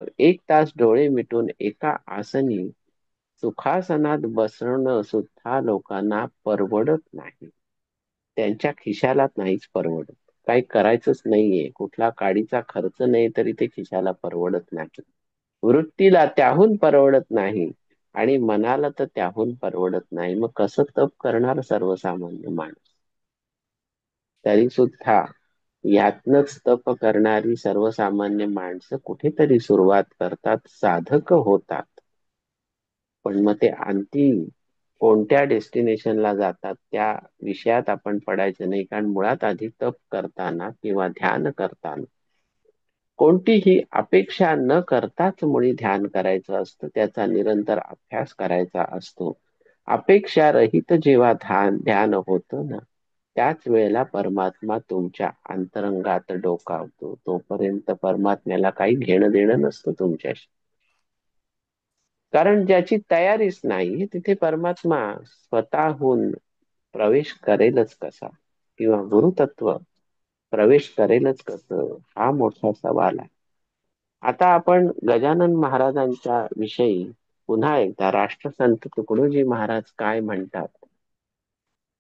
एक तास डोळे मिटून एका आसनी सुखासनात बसणं सुद्धा लोकांना परवडत नाही. त्यांच्या खिशाला नाहीच परवडत. काही करायचंच नाहीये, कुठला काडीचा खर्च नाही तरी ते खिशाला परवडत नाही. वृत्तीला त्याहून परवडत नाही आणि मनाला तर त्याहून परवडत नाही. मग कसं तप करणार सर्वसामान्य माणूस? तरी सुद्धा यातनच तप करणारी सर्वसामान्य माणसं कुठेतरी सुरुवात करतात, साधक होतात. पण मग ते आणखी कोणत्या डेस्टिनेशनला जातात त्या विषयात आपण पडायचं नाही. कारण मुळात आधी तप करताना किंवा ध्यान करताना कोणतीही अपेक्षा न करताच मुळी ध्यान करायचं असतं. त्याचा निरंतर अभ्यास करायचा असतो. अपेक्षा रहित जेव्हा ध्यान होतं ना, त्याच वेळेला परमात्मा तुमच्या अंतरंगात डोकावतो. तोपर्यंत परमात्म्याला काही घेणं देणं नसतं तुमच्याशी. कारण ज्याची तयारीच नाही तिथे परमात्मा स्वतःहून प्रवेश करेलच कसा, किंवा गुरुतत्व प्रवेश करेलच कसं, हा मोठा सवाल आहे. आता आपण गजानन महाराजांच्या विषयी पुन्हा एकदा राष्ट्रसंत तुकडोजी महाराज काय म्हणतात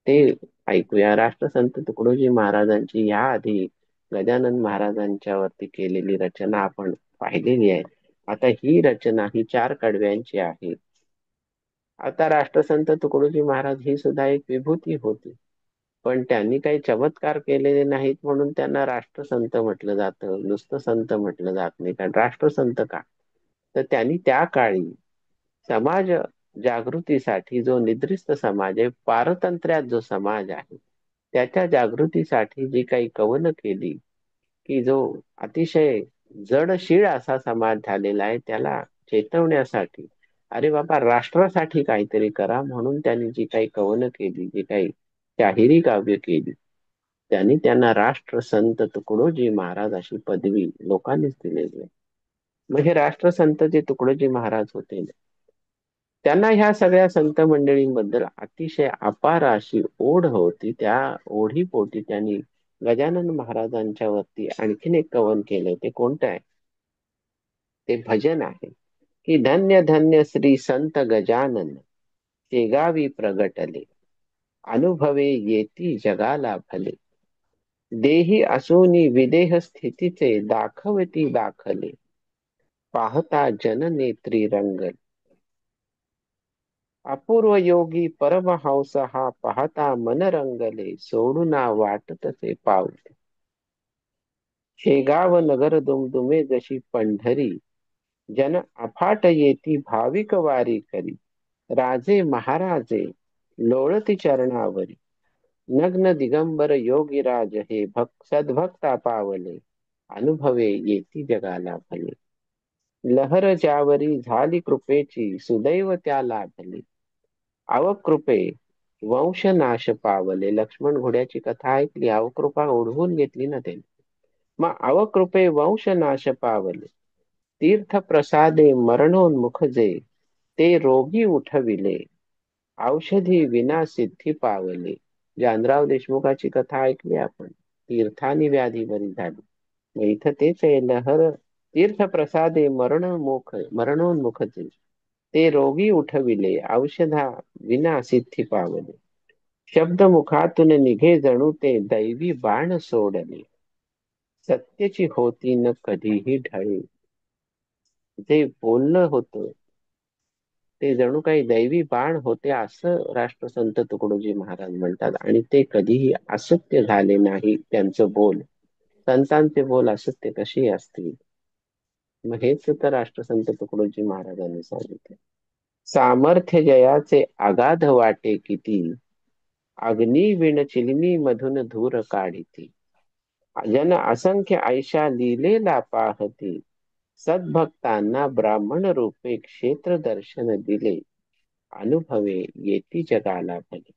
ते ऐकूया. राष्ट्रसंत तुकडोजी महाराजांची या आधी गजानन महाराजांच्या वरती केलेली रचना आपण पाहिलेली आहे. आता ही रचना ही 4 कडव्यांची आहे. आता राष्ट्रसंत तुकडोजी महाराज ही सुद्धा एक विभूती होती, पण त्यांनी काही चमत्कार केलेले नाहीत म्हणून त्यांना राष्ट्रसंत म्हटलं जातं, नुसतं संत म्हटलं जात नाही. कारण राष्ट्रसंत का, तर त्यांनी त्या काळी समाज जागृतीसाठी जो निद्रिस्त समाज आहे, पारतंत्र्यात जो समाज आहे, त्याच्या जागृतीसाठी जी काही कवनं केली, की जो अतिशय जडशीळ असा समाज झालेला आहे त्याला चेतवण्यासाठी, अरे बाबा राष्ट्रासाठी काहीतरी करा म्हणून त्यांनी जी काही कवनं केली, जी काही शाहिरी काव्य केली, त्यांना राष्ट्रसंत तुकडोजी महाराज अशी पदवी लोकांनीच दिलेली आहे. मग हे राष्ट्रसंत जे तुकडोजी महाराज होते त्यांना ह्या सगळ्या संत मंडळींबद्दल अतिशय अपार अशी ओढ होती. त्या ओढीपोटी त्यांनी गजानन महाराजांच्या वरती आणखीन एक कवन केलं. ते कोणतं आहे? ते भजन आहे की धन्य धन्य श्री संत गजानन शेगावी प्रगटले, अनुभवे येती जगाला भले, देही असोनी विदेह स्थितीचे दाखवती दाखले, पाहता जननेत्री रंगले, अपूर्व योगी परमहंस हा पाहता मन रंगले, सोडूना वाटतसे पावले, शेगाव नगर दुमदुमे जशी पंढरी, जन अफाट येती भाविक वारी करी, राजे महाराजे लोळती चरणावरी, नग्न दिगंबर योगीराज हे सद्भक्ता पावले, अनुभवे येती जगाला भले, लहर ज्यावरी झाली कृपेची सुदैव त्या लाभले, अवकृपे वंशनाश पावले. लक्ष्मण घोड्याची कथा ऐकली, अवकृपा ओढवून घेतली ना ते. मग अवकृपे वंशनाश पावले, तीर्थ प्रसादे मरणोन्मुख जे, ते रोगी उठविले, औषधी विना सिद्धी पावले. जानराव देशमुखाची कथा ऐकली आपण, तीर्थानी व्याधी बरी झाली. मग इथं तेच आहे, लहर तीर्थ प्रसादे मरणोन्मुख जे, ते रोगी उठविले, औषधा विना सिद्धी पावले, शब्द मुखातून निघे जणू ते दैवी बाण सोडले, सत्याची होती न कधीही ढळे. जे बोलणं होतं ते जणू काही दैवी बाण होते असं राष्ट्रसंत तुकडोजी महाराज म्हणतात. आणि ते कधीही असत्य झाले नाही त्यांचं बोल. संतांचे बोल असत्य कशी असतील? मग हेच तर राष्ट्रसंत तुकडोजी महाराजांनी सांगितले. सामर्थ्य जयाचे अगाध वाटे किती, अग्नी विण चिलमी मधून धूर काढिती, जन असंख्य ऐशा लीलेला पाहती, सद्भक्तांना ब्राह्मण रूपे क्षेत्र दर्शन दिले, अनुभवे येती जगाला भले,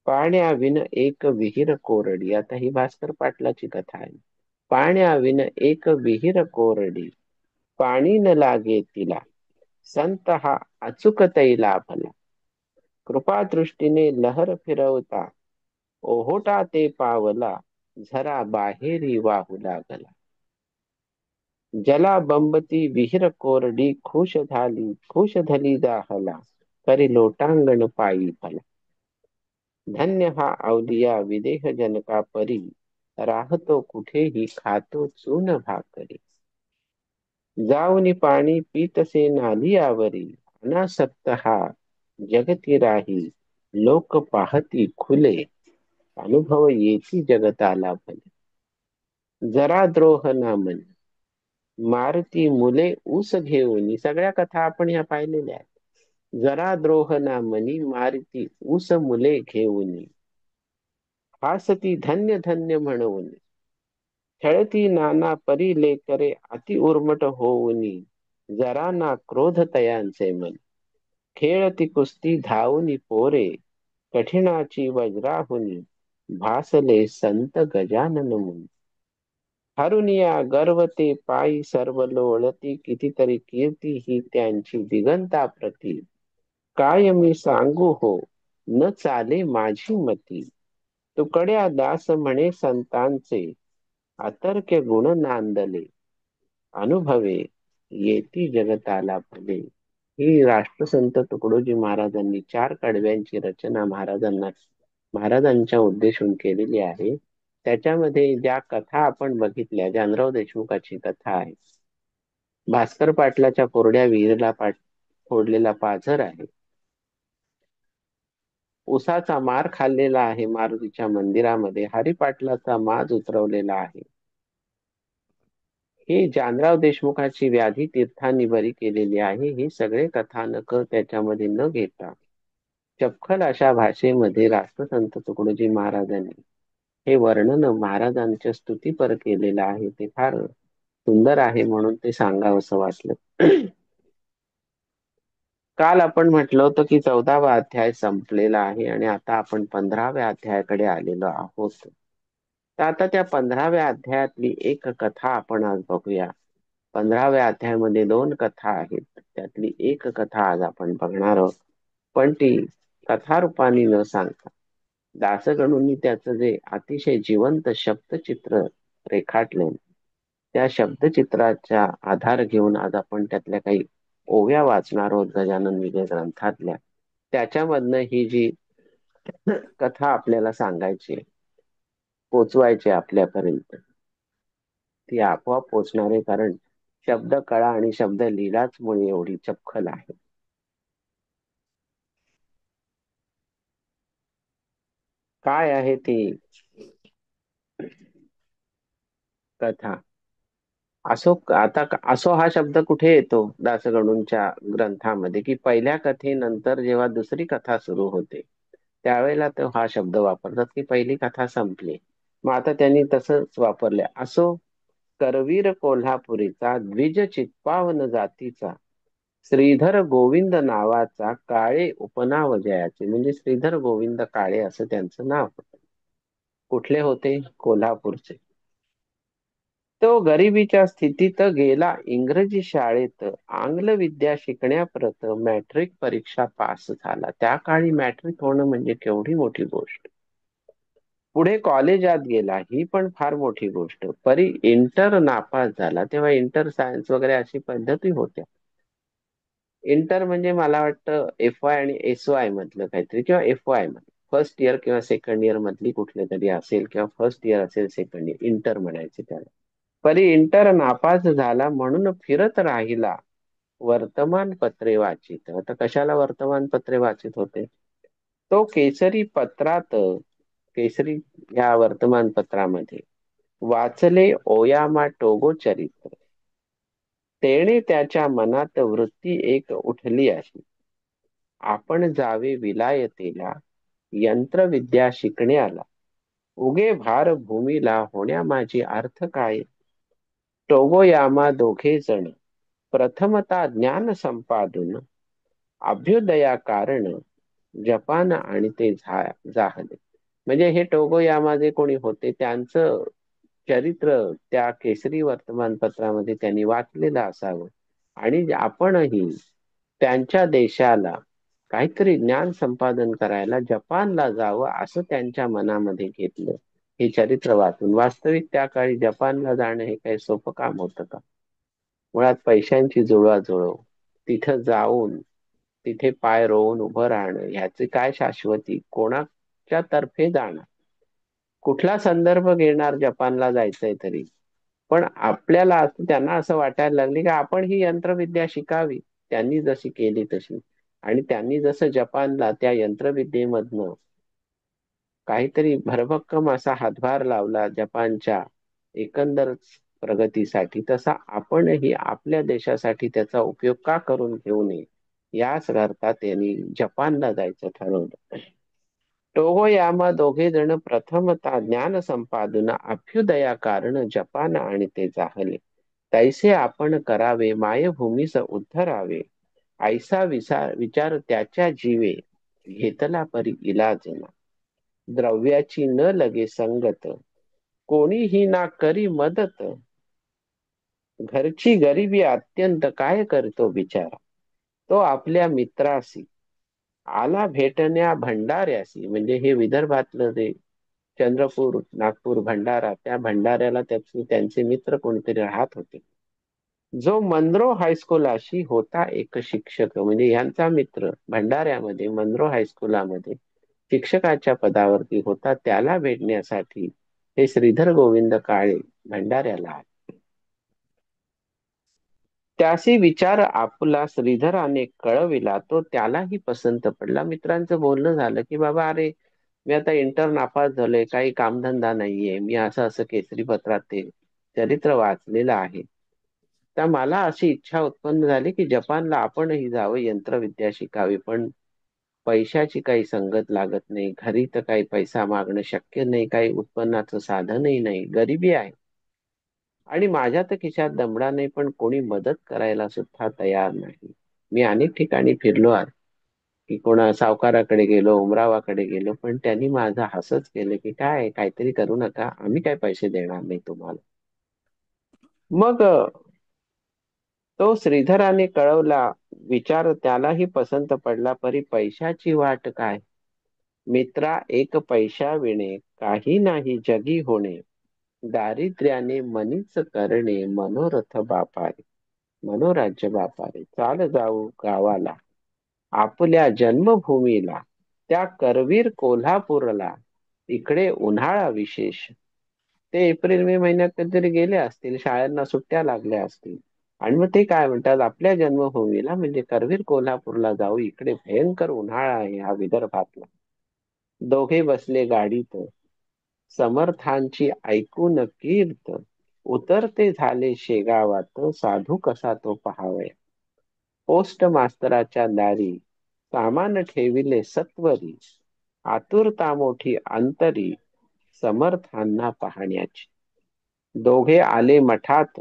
पाण्याविन एक विहीर कोरडी. आता ही भास्कर पाटलाची कथा आहे. पाण्याविन एक विहीर कोरडी, पाणी न लागे तिला, संत हा अचूक तैला भला, कृपादृष्टीने लहर फिरवता, ओहोटा ते पावला, झरा बाहेरी वाहू लागला. जला बंबती विहीर कोरडी खुश झाली दाहला करी लोटांगण पायी फला. धन्य हा अवलिया विदेह जनका परी राहतो कुठेही खातो चून भाकरी. जाऊनी पाणी पीतसे नाली आवरी अनासक्त हा जगती राही लोक पाहती खुले अनुभव येती जगताला भले. जरा द्रोह ना म्हणे मारुती मुले ऊस घेऊन सगळ्या कथा आपण या पाहिलेल्या आहेत. जरा द्रोह ना मनी मारुती ऊस मुले घेऊन हासती धन्य धन्य म्हणून खेळती नाना परी लेकरे अति उर्मट होऊनी जरा ना क्रोध तयांचे मन. खेळती कुस्ती धावूनी पोरे कठीणाची वज्राहुनी भासले संत गजानन मुनी. हरुनिया गर्व ते पायी सर्व लोळती कितीतरी कीर्ती ही त्यांची दिगंताप्रती. काय मी सांगू हो न चाले माझी मती तुकड्या दास म्हणे संतांचे अतर्क्य गुण नांदले अनुभवे येती जगताला भले. ही राष्ट्रसंत तुकडोजी महाराजांनी चार कडव्यांची रचना महाराजांच्या उद्देशून केलेली आहे. त्याच्यामध्ये ज्या कथा आपण बघितल्या, जानराव देशमुखाची कथा आहे, भास्कर पाटलाच्या कोरड्या विहिरीला फोडलेला पाझर आहे, उसाचा मार खाल्लेला आहे मारुतीच्या मंदिरामध्ये, हरिपाटलाचा माज उतरवलेला आहे, हे जानराव देशमुखाची व्याधी तीर्थांनी बरी केलेली आहे. ही सगळे कथानक त्याच्यामध्ये न घेता चपखल अशा भाषेमध्ये राष्ट्रसंत तुकडोजी महाराजांनी हे वर्णन महाराजांच्या स्तुतीपर केलेलं आहे. ते फार सुंदर आहे म्हणून ते सांगावंसं वाटलं. काल आपण म्हटलं होतं की 14वा अध्याय संपलेला आहे आणि आता आपण 15व्या अध्यायाकडे आलेलो आहोत. तर आता त्या 15व्या अध्यायातली एक कथा आपण आज बघूया. 15व्या अध्यायामध्ये 2 कथा आहेत, त्यातली एक कथा आज आपण बघणार आहोत. पण ती कथारूपाने न सांगता दासगणूंनी त्याचं जे अतिशय जिवंत शब्दचित्र रेखाटले, त्या शब्दचित्राचा आधार घेऊन आज आपण त्यातल्या काही ओव्या वाचणार आहोत गजानन विजय ग्रंथातल्या. त्याच्यामधनं ही जी कथा आपल्याला सांगायची, पोचवायची आपल्यापर्यंत, ती आपोआप पोचणार आहे, कारण शब्द कळा आणि शब्द लिहिलाच मुळे एवढी चपखल आहे. काय आहे ती कथा? असो. आता असो हा शब्द कुठे येतो दासगणूंच्या ग्रंथामध्ये, की पहिल्या कथेनंतर जेव्हा दुसरी कथा सुरू होते त्यावेळेला तो हा शब्द वापरतात की पहिली कथा संपली. मग आता त्यांनी तसंच वापरले. असो करवीर कोल्हापुरीचा द्विज चित्पावन जातीचा श्रीधर गोविंद नावाचा काळे उपनाव जयाचे, म्हणजे श्रीधर गोविंद काळे असं त्यांचं नाव होतं. कुठले होते? कोल्हापूरचे. तो गरिबीच्या स्थितीत गेला इंग्रजी शाळेत आंग्ल विद्या शिकण्याप्रत मॅट्रिक परीक्षा पास झाला. त्या काळी मॅट्रिक होणं म्हणजे केवढी मोठी गोष्ट. पुढे कॉलेजात गेला, ही पण फार मोठी गोष्ट. परी इंटर नापास झाला. तेव्हा इंटर सायन्स वगैरे अशी पद्धती होत्या. इंटर म्हणजे मला वाटतं FY आणि SY मधलं काहीतरी, किंवा FY मध्ये फर्स्ट इयर किंवा सेकंड इयर मधली कुठले तरी असेल, किंवा फर्स्ट इयर असेल सेकंड इयर, इंटर म्हणायचे त्याला. परी इंटर नापास झाला म्हणून फिरत राहिला वर्तमानपत्रे वाचित. आता कशाला वर्तमानपत्रे वाचित होते? तो केसरी पत्रात, केसरी या वर्तमानपत्रामध्ये वाचले ओयामा टोगो चरित्र. तेणे त्याच्या मनात वृत्ती एक उठली अशी, आपण जावे विलायतेला यंत्रविद्या शिकण्याला. उगे भार भूमीला होण्या माझी अर्थ काय. टोगोयामा दोघे जण प्रथमता ज्ञान संपादन अभ्युदया कारण जपान आणि ते जाहले. म्हणजे हे टोगोयामा जे कोणी होते त्यांचं चरित्र त्या केसरी वर्तमानपत्रामध्ये त्यांनी वाचलेलं असावं आणि आपणही त्यांच्या देशाला काहीतरी ज्ञान संपादन करायला जपानला जावं असं त्यांच्या मनामध्ये घेतलं. हे चरित्र वाचून वास्तविक त्या काळी जपानला जाणं हे काही सोपं काम होतं का? मुळात पैशांची जुळवाजुळव, तिथं जाऊन तिथे पाय रोवून उभं राहणं ह्याची काय शाश्वती, कोणाच्या तर्फे जाणार, कुठला संदर्भ घेणार जपानला जायचंय तरी. पण आपल्याला त्यांना असं वाटायला लागले की आपण ही यंत्रविद्या शिकावी, त्यांनी जशी केली तशी. आणि त्यांनी जसं जपानला त्या यंत्रविद्येमधनं काहीतरी भरभक्कम असा हातभार लावला जपानच्या एकंदर प्रगतीसाठी, तसा आपणही आपल्या देशासाठी त्याचा उपयोग का करून घेऊ नये, याच करता त्यांनी जपानला जायचं ठरवलं. टोगोयामा दोघे जण प्रथमतः ज्ञान संपादना अभ्युदया कारण जपान आणि ते जाहले. तैसे आपण करावे मायभूमीस उद्धरावे, ऐसा विचार त्याच्या जीवे, घेतला परी इलाज ना. द्रव्याची न लगे संगत, कोणीही ना करी मदत, घरची गरिबी अत्यंत काय करतो बिचारा. तो आपल्या मित्रासी आला भेटण्या भंडाऱ्यासी, म्हणजे हे विदर्भातलं जे चंद्रपूर, नागपूर, भंडारा, त्या भंडाऱ्याला त्यांचे मित्र कोणीतरी राहत होते. जो मनरो हायस्कूलाशी होता एक शिक्षक, म्हणजे यांचा मित्र भंडाऱ्यामध्ये मनरो हायस्कूलामध्ये शिक्षकाच्या पदावरती होता, त्याला भेटण्यासाठी हे श्रीधर गोविंद काळे भंडाऱ्याला आले. त्याशी विचार आपला श्रीधराने कळविला, तो त्यालाही पसंत पडला. मित्रांचं बोलणं झालं की बाबा, अरे मी आता इंटर नापास झालोय, काही कामधंदा नाहीये, मी असं असं केसरी पत्रात ते चरित्र वाचलेलं आहे, तर मला अशी इच्छा उत्पन्न झाली की जपानला आपणही जावं, यंत्रविद्या शिकावी. पण पैशाची काही संगत लागत नाही, घरी तर काही पैसा मागणं शक्य नाही, काही उत्पन्नाचं साधनही नाही, गरिबी आहे, आणि माझ्या तर खिशात दमडा नाही, पण कोणी मदत करायला सुद्धा तयार नाही. मी अनेक ठिकाणी फिरलो आहे, की कोणा सावकाराकडे गेलो, उमरावाकडे गेलो, पण त्यांनी माझं हसच केलं की काय, काहीतरी करू नका, आम्ही काय पैसे देणार नाही तुम्हाला. मग तो श्रीधराने कळवला विचार त्यालाही पसंत पडला, परी पैशाची वाट काय, मित्रा एक पैशा विणे काही नाही जगी होणे, दारिद्र्याने मनीच करणे मनोरथ बापारे, मनोराज्य बापारे. चाल जाऊ गावाला आपल्या जन्मभूमीला, त्या करवीर कोल्हापूरला, इकडे उन्हाळा विशेष. ते एप्रिल मे महिन्यात कधीतरी गेले असतील, शाळांना सुट्ट्या लागल्या असतील, आणि मग ते काय म्हणतात, आपल्या जन्मभूमीला म्हणजे करवीर कोल्हापूरला जाऊ, इकडे भयंकर उन्हाळा आहे हा विदर्भातला. दोघे बसले गाडीत, समर्थांची ऐकून कीर्त, उतरते झाले शेगावात, साधू कसा तो पहावया. पोस्ट मास्तराच्या दारी सामान ठेविले सत्वरी, आतुरता मोठी अंतरी समर्थांना पाहण्याची. दोघे आले मठात,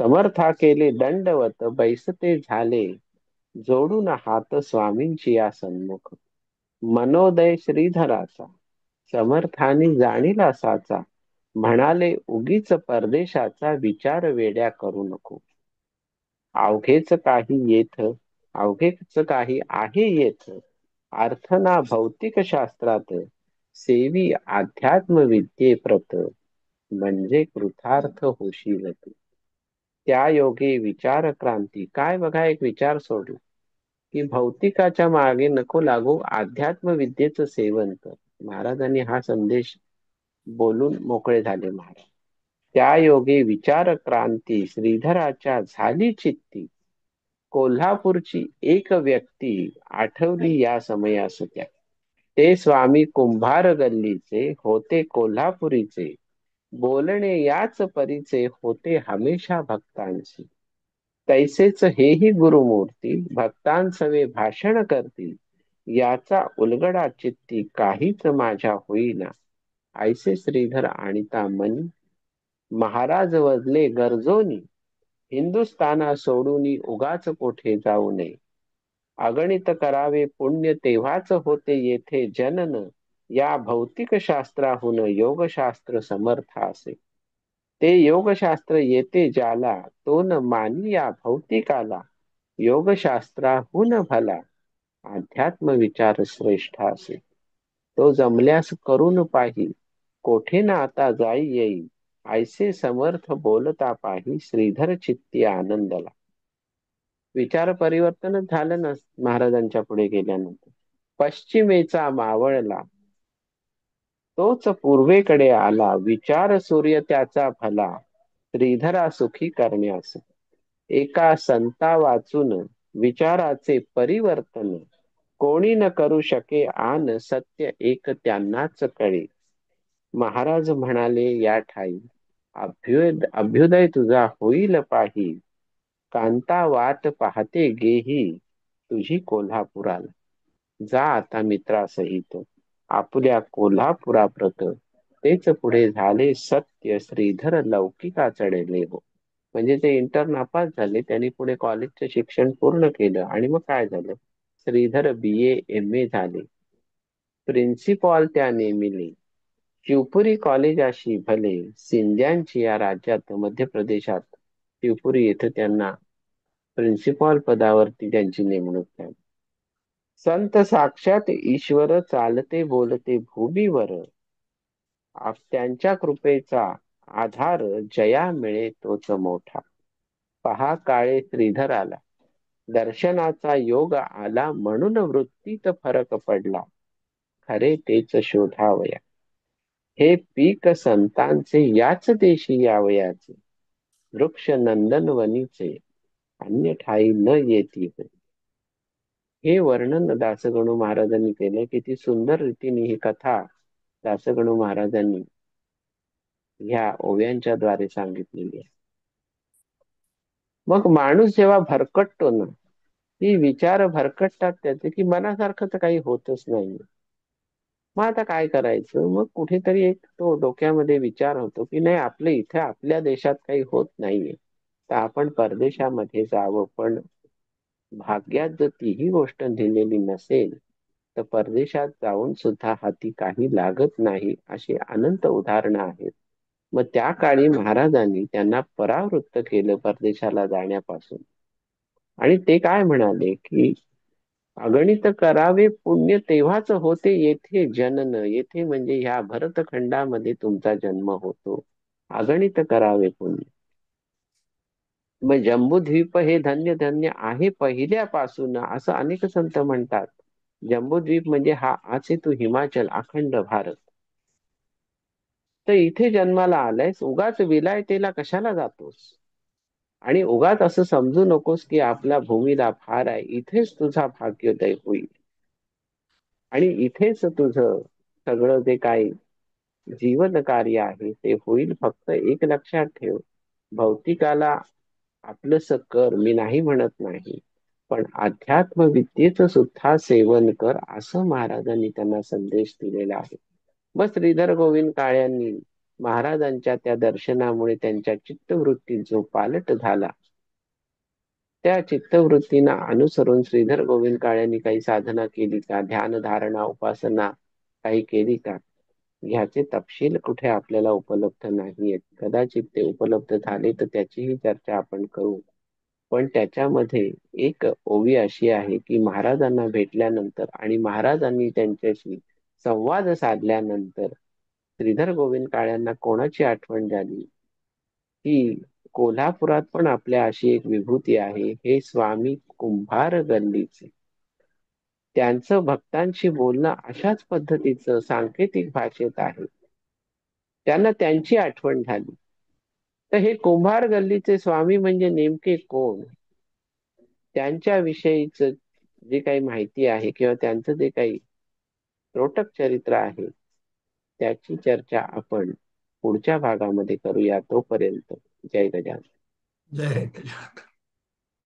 समर्था केले दंडवत, बैसते झाले जोडून हात स्वामींची या सन्मुख. मनोदय श्रीधराचा समर्थानी जाणीला साचा, म्हणाले उगीच परदेशाचा विचार वेड्या करू नको. अवघेच काही येथ, अवघेच काही आहे येथ, अर्थना भौतिक शास्त्रात, सेवी अध्यात्म विद्ये प्रत, म्हणजे कृतार्थ होशील तू. त्या योगे विचार क्रांती, काय बघा, एक विचार सोडला की भौतिकाच्या मागे नको लागू, अध्यात्म विद्येचं सेवन कर. महाराजांनी हा संदेश बोलून मोकळे झाले महाराज. त्या योगे विचार क्रांती श्रीधराच्या झाली चित्ती, कोल्हापूरची एक व्यक्ती आठवली या समयास त्या. ते स्वामी कुंभार गल्लीचे होते कोल्हापुरीचे, बोलणे याच परीचे होते हमेशा भक्तांशी. तैसेच हेही गुरुमूर्ती भक्तांसवे भाषण करतील, याचा उलगडा चित्ती काहीच माझ्या होईना. ऐसे श्रीधर आणिता मनी, महाराज वजले गरजोनी, हिंदुस्थाना सोडून उगाच कोठे जाऊ नये. अगणित करावे पुण्य तेव्हाच होते येथे जनन, या भौतिक शास्त्राहून योगशास्त्र समर्थ असे. ते योगशास्त्र येते ज्याला, तो न मानी या भौतिकाला, योगशास्त्राहून भला अध्यात्म विचार श्रेष्ठ असे. तो जमल्यास करून पाही, कोठे ना आता जाई येई, ऐसे समर्थ बोलता पाही श्रीधर चित्ती आनंदला. विचार परिवर्तनच झालं ना महाराजांच्या पुढे गेल्यानंतर. पश्चिमेचा मावळला तोच पूर्वेकडे आला, विचार सूर्य त्याचा भला, श्रीधरा सुखी करण्यास. एका संता वाचून विचाराचे परिवर्तन, कोणी न करू शके आन, सत्य एक त्यांनाच कळे. महाराज म्हणाले या ठाई, अभ्युदय तुझा होईल पाही, कांता वाट पाहते गेही तुझी कोल्हापुराला. जा आता मित्रासहित आपल्या कोल्हापुराप्रत, तेच पुढे झाले सत्य श्रीधर लौकिका चढले हो. म्हणजे ते इंटर नापास झाले, त्यांनी पुढे कॉलेजचं शिक्षण पूर्ण केलं आणि मग काय झालं, श्रीधर BA MA झाले, प्रिन्सिपॉल त्या नेमिले. शिवपुरी कॉलेजाशी भले, सिंध्यांची या राज्यात मध्य प्रदेशात शिवपुरी येथे त्यांना प्रिन्सिपॉल पदावरती त्यांची नेमणूक झाली. संत साक्षात ईश्वर चालते बोलते भूमीवर, त्यांच्या कृपेचा आधार जया मिळे तोच मोठा. पहा काळे श्रीधराला दर्शनाचा योग आला, म्हणून वृत्तीत फरक पडला, खरे तेच शोधावया. हे पीक संतांचे याच देशी यावयाचे, वृक्ष नंदनवनीचे अन्य ठाई न येती होय. हे वर्णन दासगणू महाराजांनी केले. किती सुंदर रीतीने ही कथा दासगणू महाराजांनी ह्या ओव्यांच्या द्वारे सांगितलेली आहे. मग माणूस जेव्हा भरकटतो ना, ती विचार भरकटतात त्याचे की मनासारखं तर काही होतच नाही. मग आता काय करायचं, मग कुठेतरी एक तो डोक्यामध्ये विचार होतो की नाही, आपल्या इथे आपल्या देशात काही होत नाहीये, तर आपण परदेशामध्ये जावं. पण भाग्यात जर तीही गोष्ट लिहिलेली नसेल तर परदेशात जाऊन सुद्धा हाती काही लागत नाही, अशी अनंत उदाहरणं आहेत. मग त्या काळी महाराजांनी त्यांना परावृत्त केलं परदेशाला जाण्यापासून. आणि ते काय म्हणाले की अगणित करावे पुण्य तेव्हाच होते येथे जनन. येथे म्हणजे ह्या भरतखंडामध्ये तुमचा जन्म होतो. अगणित करावे पुण्य. मग जम्बूद्वीप हे धन्य धन्य आहे पहिल्यापासून, असं अनेक संत म्हणतात. जम्बूद्वीप म्हणजे हा तू हिमाचल अखंड भारत. तर इथे जन्माला आलायस, उगाच विलायतेला कशाला जातोस? आणि उगाच असं समजू नकोस की आपल्या भूमीला फार आहे. इथेच तुझा भाग्योदय होईल आणि इथेच तुझं सगळं जे काही जीवन कार्य आहे ते होईल. फक्त एक लक्षात ठेव, भौतिकाला आपलंस कर, मी नाही म्हणत नाही, पण अध्यात्म विद्येचं सुद्धा सेवन कर, असं महाराजांनी त्यांना संदेश दिलेला आहे. मग श्रीधर गोविंद काळ्यांनी महाराजांच्या त्या दर्शनामुळे त्यांच्या चित्तवृत्तीत जो पालट झाला, त्या चित्तवृत्तींना अनुसरून श्रीधर गोविंद काळ्यांनी काही साधना केली का, ध्यान धारणा उपासना काही केली का, ह्याचे तपशील कुठे आपल्याला उपलब्ध नाहीयेत. कदाचित ते उपलब्ध झाले तर त्याचीही चर्चा आपण करू. पण त्याच्यामध्ये एक ओवी अशी आहे की महाराजांना भेटल्यानंतर आणि महाराजांनी त्यांच्याशी संवाद साधल्यानंतर श्रीधर गोविंद काळ्यांना कोणाची आठवण झाली की कोल्हापुरात पण आपल्या अशी एक विभूती आहे, हे स्वामी कुंभार गल्लीचे. त्यांचं भक्तांशी बोलणं अशाच पद्धतीचं सांकेतिक भाषेत आहे. त्यांना त्यांची आठवण झाली. तर हे कुंभार गल्लीचे स्वामी म्हणजे नेमके कोण, त्यांच्या विषयीच जे काही माहिती आहे किंवा त्यांचं जे काही त्रोटक चरित्र आहे, त्याची चर्चा आपण पुढच्या भागामध्ये करूया. तोपर्यंत जय गजानन. जय गजानन.